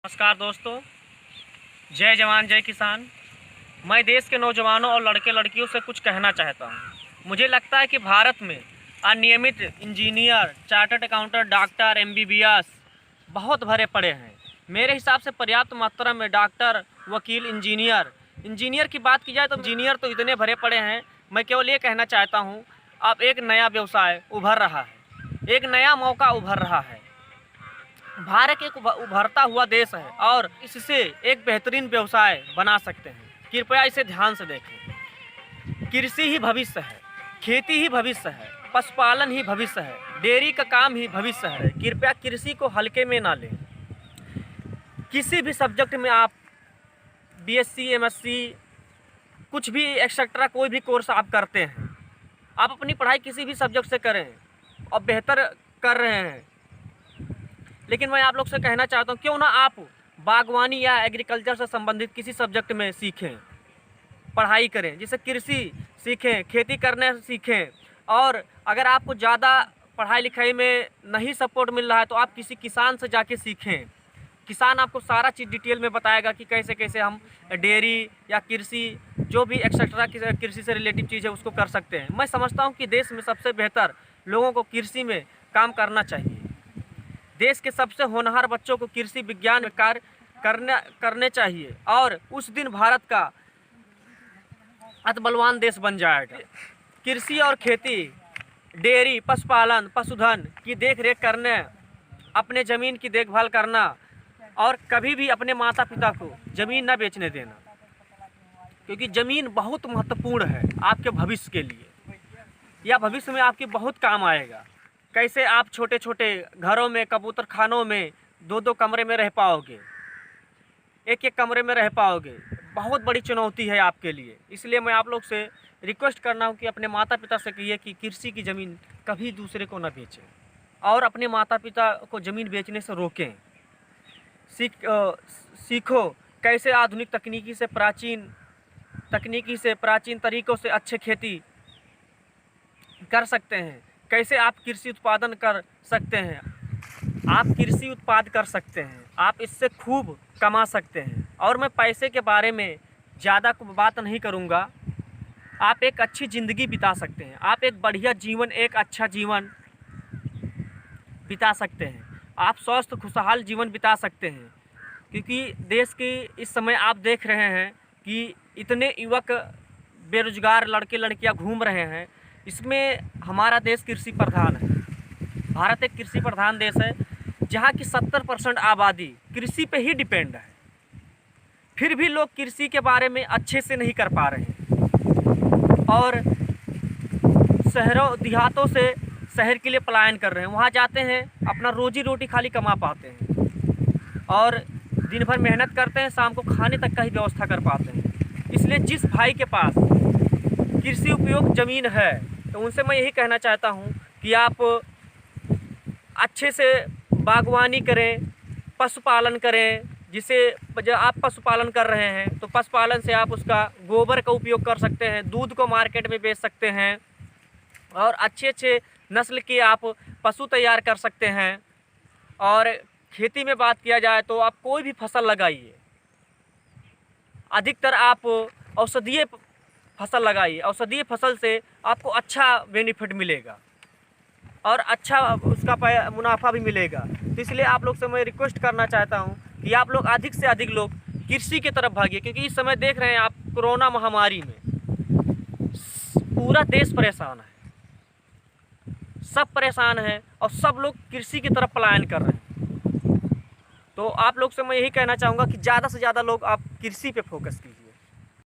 नमस्कार दोस्तों, जय जवान जय किसान। मैं देश के नौजवानों और लड़के लड़कियों से कुछ कहना चाहता हूं। मुझे लगता है कि भारत में अनियमित engineer, chartered accountant, doctor, MBBS बहुत भरे पड़े हैं। मेरे हिसाब से पर्याप्त मात्रा में डॉक्टर, वकील, इंजीनियर की बात की जाए तो इंजीनियर तो इतने भरे पड़े हैं। मैं केवल ये कहना चाहता हूँ, अब एक नया व्यवसाय उभर रहा है, एक नया मौका उभर रहा है। भारत एक उभरता हुआ देश है और इससे एक बेहतरीन व्यवसाय बना सकते हैं। कृपया इसे ध्यान से देखें। कृषि ही भविष्य है, खेती ही भविष्य है, पशुपालन ही भविष्य है, डेयरी का काम ही भविष्य है। कृपया कृषि को हल्के में ना लें। किसी भी सब्जेक्ट में आप बीएससी, एमएससी, कुछ भी एक्सेट्रा कोई भी कोर्स आप करते हैं, आप अपनी पढ़ाई किसी भी सब्जेक्ट से करें और बेहतर कर रहे हैं। लेकिन मैं आप लोग से कहना चाहता हूँ, क्यों ना आप बागवानी या एग्रीकल्चर से संबंधित किसी सब्जेक्ट में सीखें, पढ़ाई करें, जिससे कृषि सीखें, खेती करने सीखें। और अगर आपको ज़्यादा पढ़ाई लिखाई में नहीं सपोर्ट मिल रहा है तो आप किसी किसान से जाके सीखें। किसान आपको सारा चीज़ डिटेल में बताएगा कि कैसे कैसे हम डेयरी या कृषि, जो भी एक्सेट्रा कृषि से रिलेटिव चीज़ है उसको कर सकते हैं। मैं समझता हूँ कि देश में सबसे बेहतर लोगों को कृषि में काम करना चाहिए। देश के सबसे होनहार बच्चों को कृषि विज्ञान में कार्य करने चाहिए और उस दिन भारत का अतबलवान देश बन जाएगा। कृषि और खेती, डेयरी, पशुपालन, पशुधन की देखरेख करने, अपने ज़मीन की देखभाल करना और कभी भी अपने माता पिता को ज़मीन न बेचने देना, क्योंकि ज़मीन बहुत महत्वपूर्ण है आपके भविष्य के लिए। यह भविष्य में आपके बहुत काम आएगा। कैसे आप छोटे छोटे घरों में, कबूतर खानों में 2-2 कमरे में रह पाओगे, एक कमरे में रह पाओगे, बहुत बड़ी चुनौती है आपके लिए। इसलिए मैं आप लोग से रिक्वेस्ट करना हूँ कि अपने माता पिता से कहिए कि कृषि की ज़मीन कभी दूसरे को न बेचें और अपने माता पिता को ज़मीन बेचने से रोकें। सीखो कैसे आधुनिक तकनीकी से प्राचीन तरीक़ों से अच्छे खेती कर सकते हैं, कैसे आप कृषि उत्पादन कर सकते हैं। आप कृषि उत्पाद कर सकते हैं, आप इससे खूब कमा सकते हैं। और मैं पैसे के बारे में ज़्यादा बात नहीं करूँगा। आप एक अच्छी ज़िंदगी बिता सकते हैं, आप एक बढ़िया जीवन, एक अच्छा जीवन बिता सकते हैं, आप स्वस्थ खुशहाल जीवन बिता सकते हैं। क्योंकि देश की इस समय आप देख रहे हैं कि इतने युवक बेरोजगार लड़के लड़कियां घूम रहे हैं। इसमें हमारा देश कृषि प्रधान है। भारत एक कृषि प्रधान देश है जहाँ की 70% आबादी कृषि पे ही डिपेंड है। फिर भी लोग कृषि के बारे में अच्छे से नहीं कर पा रहे हैं और शहरों देहातों से शहर के लिए पलायन कर रहे हैं। वहाँ जाते हैं, अपना रोजी रोटी खाली कमा पाते हैं और दिन भर मेहनत करते हैं, शाम को खाने तक का ही व्यवस्था कर पाते हैं। इसलिए जिस भाई के पास कृषि उपयोग ज़मीन है तो उनसे मैं यही कहना चाहता हूँ कि आप अच्छे से बागवानी करें, पशुपालन करें। जिसे जब आप पशुपालन कर रहे हैं तो पशुपालन से आप उसका गोबर का उपयोग कर सकते हैं, दूध को मार्केट में बेच सकते हैं और अच्छे नस्ल के आप पशु तैयार कर सकते हैं। और खेती में बात किया जाए तो आप कोई भी फसल लगाइए, अधिकतर आप औषधीय फसल लगाइए। औषधीय फसल से आपको अच्छा बेनिफिट मिलेगा और अच्छा उसका मुनाफा भी मिलेगा। तो इसलिए आप लोग से मैं रिक्वेस्ट करना चाहता हूँ कि आप लोग अधिक से अधिक लोग कृषि की तरफ भागिए। क्योंकि इस समय देख रहे हैं आप, कोरोना महामारी में पूरा देश परेशान है, सब परेशान हैं और सब लोग कृषि की तरफ पलायन कर रहे हैं। तो आप लोग से मैं यही कहना चाहूँगा कि ज़्यादा से ज़्यादा लोग आप कृषि पे फोकस कीजिए।